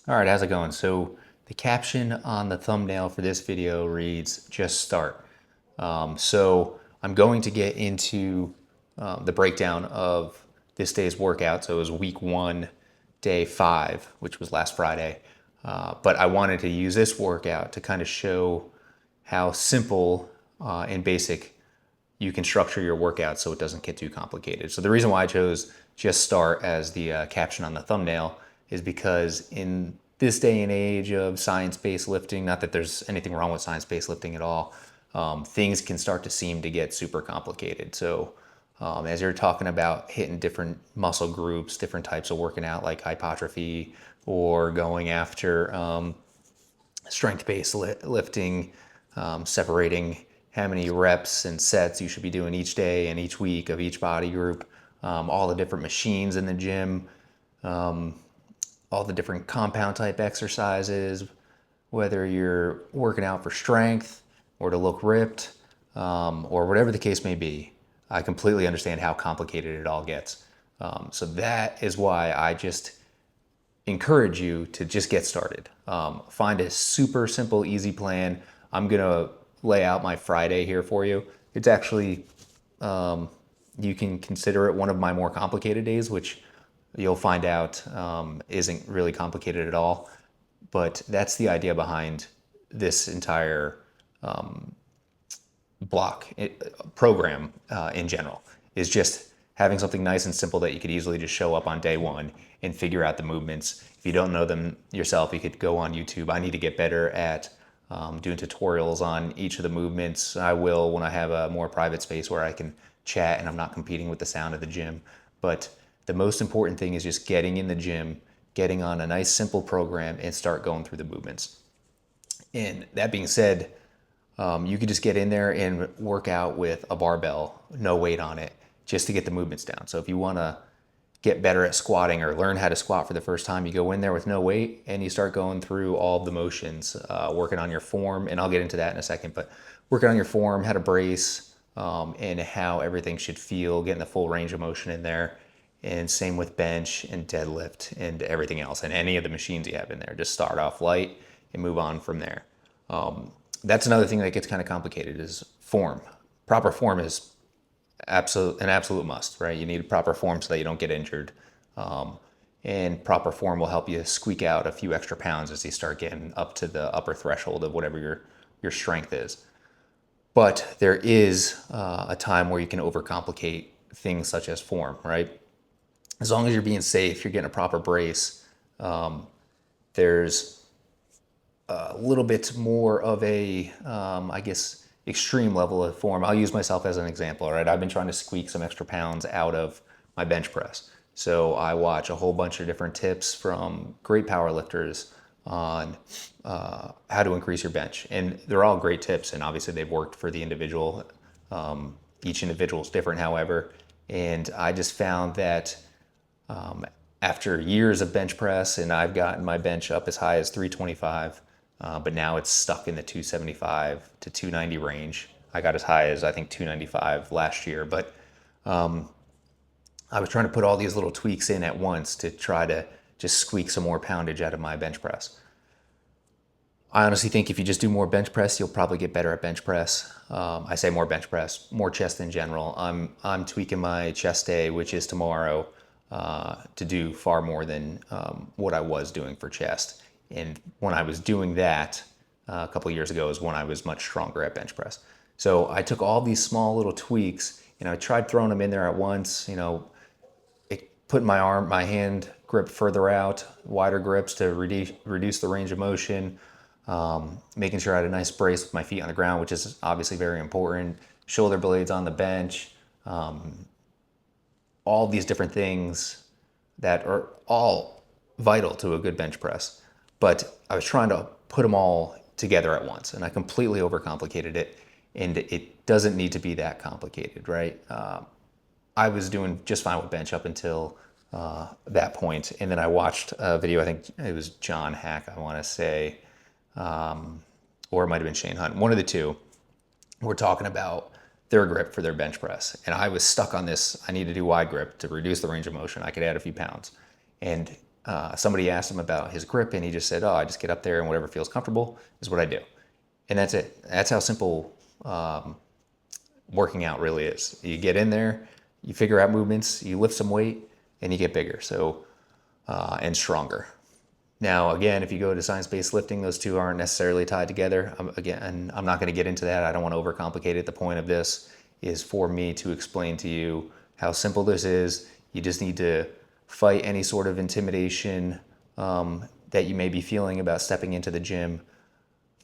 All right, how's it going? So the caption on the thumbnail for this video reads, just start. So I'm going to get into the breakdown of this day's workout. So it was week one, day 5, which was last Friday. But I wanted to use this workout to kind of show how simple and basic you can structure your workout so it doesn't get too complicated. So the reason why I chose just start as the caption on the thumbnail is because in this day and age of science-based lifting, not that there's anything wrong with science-based lifting at all, things can start to seem to get super complicated. So as you're talking about hitting different muscle groups, different types of working out like hypertrophy or going after strength-based lifting, separating how many reps and sets you should be doing each day and each week of each body group, all the different machines in the gym, all the different compound type exercises, whether you're working out for strength or to look ripped, or whatever the case may be. I completely understand how complicated it all gets. So that is why I just encourage you to just get started. Find a super simple, easy plan. I'm gonna lay out my Friday here for you. It's actually, you can consider it one of my more complicated days, which you'll find out isn't really complicated at all. But that's the idea behind this entire program in general, is just having something nice and simple that you could easily just show up on day one and figure out the movements. If you don't know them yourself, you could go on YouTube. I need to get better at doing tutorials on each of the movements. I will when I have a more private space where I can chat and I'm not competing with the sound of the gym. But the most important thing is just getting in the gym, getting on a nice simple program and start going through the movements. And that being said, you could just get in there and work out with a barbell, no weight on it, just to get the movements down. So if you want to get better at squatting or learn how to squat for the first time, you go in there with no weight and you start going through all of the motions, working on your form. And I'll get into that in a second, but working on your form, how to brace, and how everything should feel, getting the full range of motion in there. And same with bench and deadlift and everything else, and any of the machines you have in there. Just start off light and move on from there. That's another thing that gets kind of complicated is form. Proper form is an absolute must, right? You need proper form so that you don't get injured. And proper form will help you squeak out a few extra pounds as you start getting up to the upper threshold of whatever your strength is. But there is a time where you can overcomplicate things such as form, right? As long as you're being safe, you're getting a proper brace, there's a little bit more of a, I guess, extreme level of form. I'll use myself as an example, right? I've been trying to squeak some extra pounds out of my bench press. So I watch a whole bunch of different tips from great power lifters on how to increase your bench. And they're all great tips, and obviously they've worked for the individual. Each individual is different, however. And I just found that after years of bench press, and I've gotten my bench up as high as 325, but now it's stuck in the 275 to 290 range. I got as high as I think 295 last year, but I was trying to put all these little tweaks in at once to try to just squeak some more poundage out of my bench press. I honestly think if you just do more bench press, you'll probably get better at bench press. I say more bench press, more chest in general. I'm tweaking my chest day, which is tomorrow, to do far more than what I was doing for chest. And when I was doing that a couple of years ago is when I was much stronger at bench press. So I took all these small little tweaks and I tried throwing them in there at once, putting my hand grip further out, wider grips to reduce the range of motion, making sure I had a nice brace with my feet on the ground, which is obviously very important, shoulder blades on the bench, all these different things that are all vital to a good bench press. But I was trying to put them all together at once, and I completely overcomplicated it, and it doesn't need to be that complicated, right? I was doing just fine with bench up until that point, and then I watched a video, I think it was John Hack, I want to say, or it might have been Shane Hunt, one of the two, were talking about their grip for their bench press. And I was stuck on this, I need to do wide grip to reduce the range of motion. I could add a few pounds. And somebody asked him about his grip, and he just said, "Oh, I just get up there and whatever feels comfortable is what I do," and that's it. That's how simple working out really is. You get in there, you figure out movements, you lift some weight, and you get bigger. So and stronger. Now, again, if you go to science-based lifting, those two aren't necessarily tied together. Again, I'm not going to get into that. I don't want to overcomplicate it. The point of this is for me to explain to you how simple this is. You just need to fight any sort of intimidation that you may be feeling about stepping into the gym.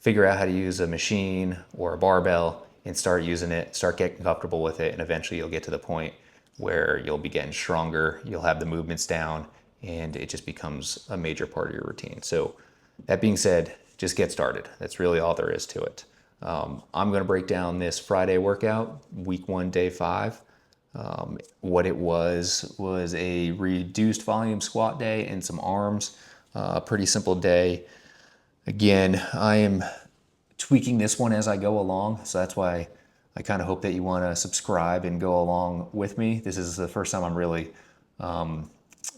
Figure out how to use a machine or a barbell and start using it, start getting comfortable with it, and eventually you'll get to the point where you'll be getting stronger, you'll have the movements down, and it just becomes a major part of your routine. So that being said, just get started. That's really all there is to it. I'm going to break down this Friday workout, week 1, day 5. What it was a reduced volume squat day and some arms. Pretty simple day. Again, I am tweaking this one as I go along, so that's why I kind of hope that you want to subscribe and go along with me. This is the first time I'm really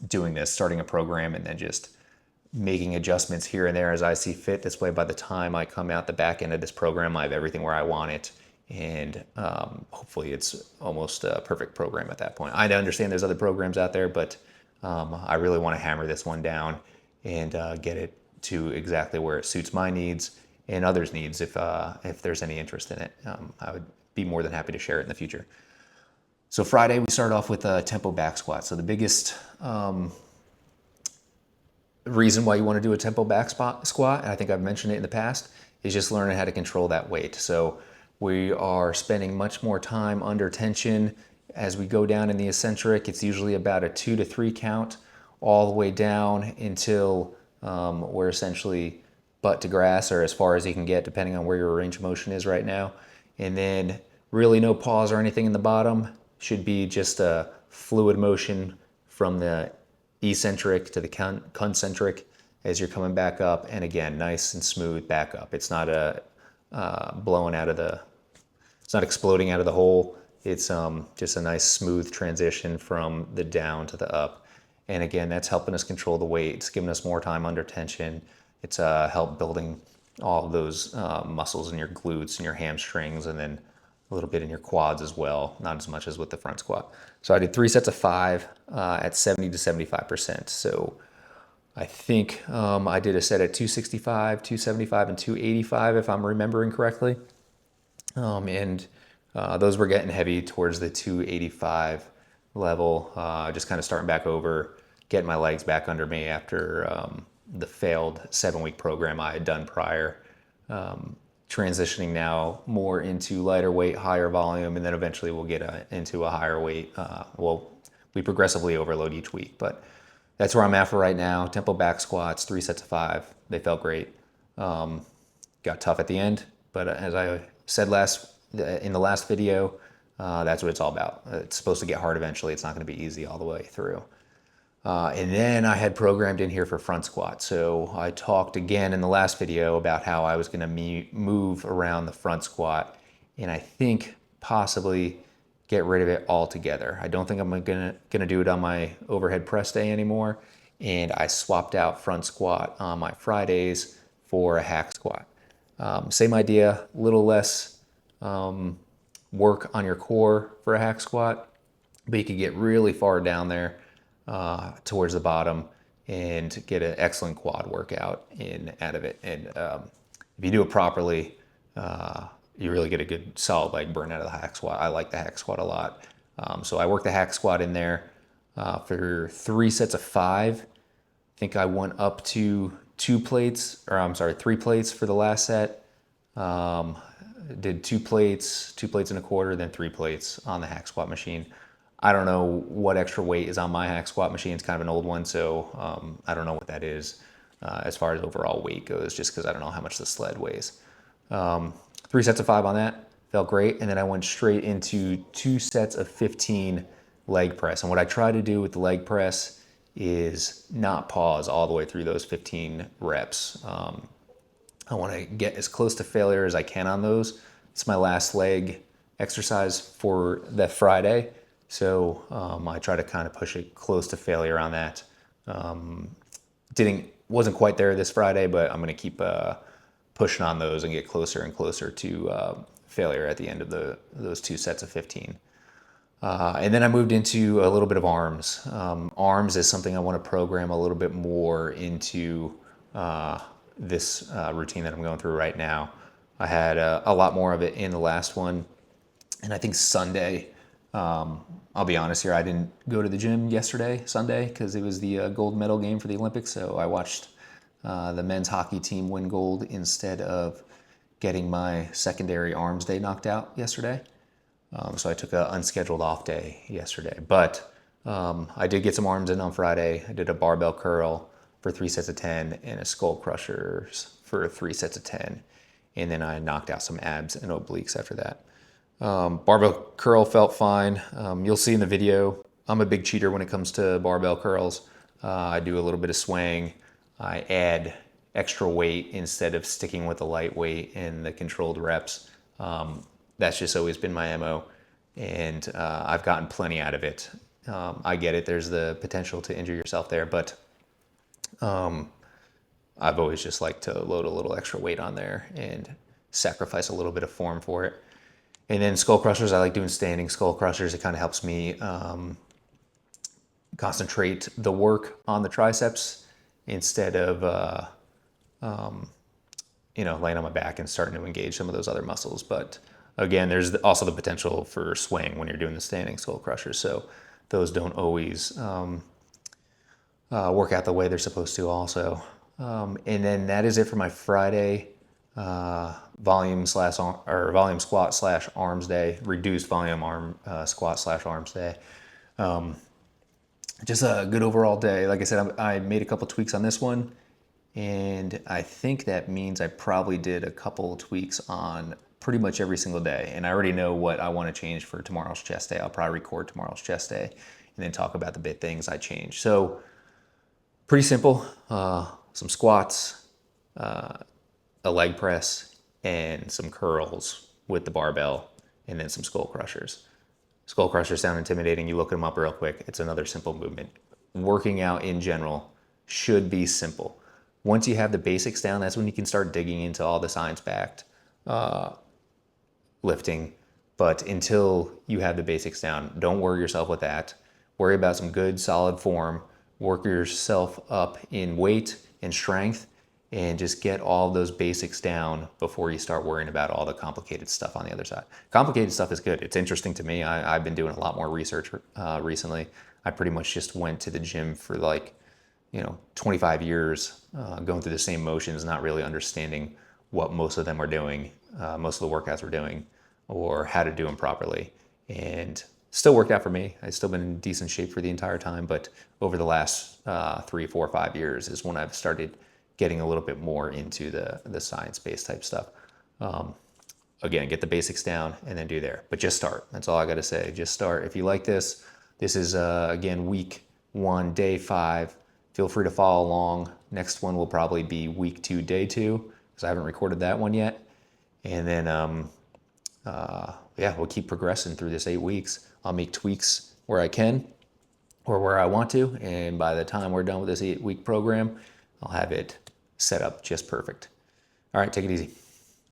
doing this, starting a program and then just making adjustments here and there as I see fit. This way, by the time I come out the back end of this program, I have everything where I want it, and hopefully it's almost a perfect program at that point. I understand there's other programs out there, but I really want to hammer this one down and get it to exactly where it suits my needs and others' needs if there's any interest in it. I would be more than happy to share it in the future. So Friday, we start off with a tempo back squat. So the biggest reason why you want to do a tempo back squat, and I think I've mentioned it in the past, is just learning how to control that weight. So we are spending much more time under tension as we go down in the eccentric. It's usually about a 2 to 3 count all the way down until we're essentially butt to grass, or as far as you can get depending on where your range of motion is right now. And then really no pause or anything in the bottom. Should be just a fluid motion from the eccentric to the concentric as you're coming back up, and again, nice and smooth back up. It's not it's not exploding out of the hole. It's just a nice smooth transition from the down to the up. And again, that's helping us control the weight. It's giving us more time under tension. It's help building all of those muscles in your glutes and your hamstrings, and then a little bit in your quads as well, not as much as with the front squat. So I did 3 sets of 5 at 70 to 75%. So I think I did a set at 265, 275, and 285, if I'm remembering correctly. And those were getting heavy towards the 285 level, just kind of starting back over, getting my legs back under me after the failed 7-week program I had done prior. Transitioning now more into lighter weight, higher volume, and then eventually we'll get into a higher weight. We progressively overload each week, but that's where I'm at for right now. Tempo back squats, 3 sets of 5. They felt great. Got tough at the end, but as I said in the last video, that's what it's all about. It's supposed to get hard eventually. It's not going to be easy all the way through. And then I had programmed in here for front squat. So I talked again in the last video about how I was going to move around the front squat, and I think possibly get rid of it altogether. I don't think I'm gonna do it on my overhead press day anymore, and I swapped out front squat on my Fridays for a hack squat. Same idea, a little less work on your core for a hack squat, but you can get really far down there towards the bottom and get an excellent quad workout out of it. And if you do it properly, you really get a good solid leg burn out of the hack squat. I like the hack squat a lot. So I worked the hack squat in there for 3 sets of 5. I think I went up to 3 plates for the last set. Did 2 plates and a quarter, then 3 plates on the hack squat machine. I don't know what extra weight is on my hack squat machine. It's kind of an old one, so I don't know what that is as far as overall weight goes, just because I don't know how much the sled weighs. 3 sets of 5 on that, felt great. And then I went straight into 2 sets of 15 leg press. And what I try to do with the leg press is not pause all the way through those 15 reps. I want to get as close to failure as I can on those. It's my last leg exercise for that Friday. So I try to kind of push it close to failure on that. Wasn't quite there this Friday, but I'm going to keep pushing on those and get closer and closer to failure at the end of those 2 sets of 15. And then I moved into a little bit of arms. Arms is something I want to program a little bit more into this routine that I'm going through right now. I had a lot more of it in the last one. And I think Sunday, I'll be honest here, I didn't go to the gym yesterday, Sunday, because it was the gold medal game for the Olympics. So I watched the men's hockey team win gold instead of getting my secondary arms day knocked out yesterday. So I took an unscheduled off day yesterday. But I did get some arms in on Friday. I did a barbell curl for 3 sets of 10 and a skull crushers for 3 sets of 10. And then I knocked out some abs and obliques after that. Barbell curl felt fine. You'll see in the video, I'm a big cheater when it comes to barbell curls. I do a little bit of swaying. I add extra weight instead of sticking with the light weight and the controlled reps. That's just always been my MO, and I've gotten plenty out of it. I get it. There's the potential to injure yourself there, but I've always just liked to load a little extra weight on there and sacrifice a little bit of form for it. And then skull crushers, I like doing standing skull crushers. It kind of helps me concentrate the work on the triceps instead of laying on my back and starting to engage some of those other muscles. But again, there's also the potential for swaying when you're doing the standing skull crushers. So those don't always work out the way they're supposed to also. And then that is it for my Friday volume squat slash arms day, reduced volume squat slash arms day. Just a good overall day. Like I said, I made a couple tweaks on this one, and I think that means I probably did a couple tweaks on pretty much every single day. And I already know what I want to change for tomorrow's chest day. I'll probably record tomorrow's chest day and then talk about the big things I changed. So pretty simple. Some squats, a leg press, and some curls with the barbell, and then some skull crushers. Skull crushers sound intimidating. You look them up real quick. It's another simple movement. Working out in general should be simple. Once you have the basics down, that's when you can start digging into all the science-backed lifting. But until you have the basics down, don't worry yourself with that. Worry about some good, solid form. Work yourself up in weight and strength, and just get all those basics down before you start worrying about all the complicated stuff on the other side. Complicated stuff is good. It's interesting to me. I've been doing a lot more research recently. I pretty much just went to the gym for 25 years, going through the same motions, not really understanding what most of them are doing, most of the workouts we're doing, or how to do them properly. And still worked out for me. I've still been in decent shape for the entire time, but over the last 3, 4, 5 years is when I've started getting a little bit more into the science-based type stuff. Again, get the basics down and then do there. But just start. That's all I got to say. Just start. If you like this, this is, again, week 1, day 5. Feel free to follow along. Next one will probably be week 2, day 2, because I haven't recorded that one yet. And then, we'll keep progressing through this 8 weeks. I'll make tweaks where I can or where I want to. And by the time we're done with this 8-week program, I'll have it set up just perfect. All right, take it easy.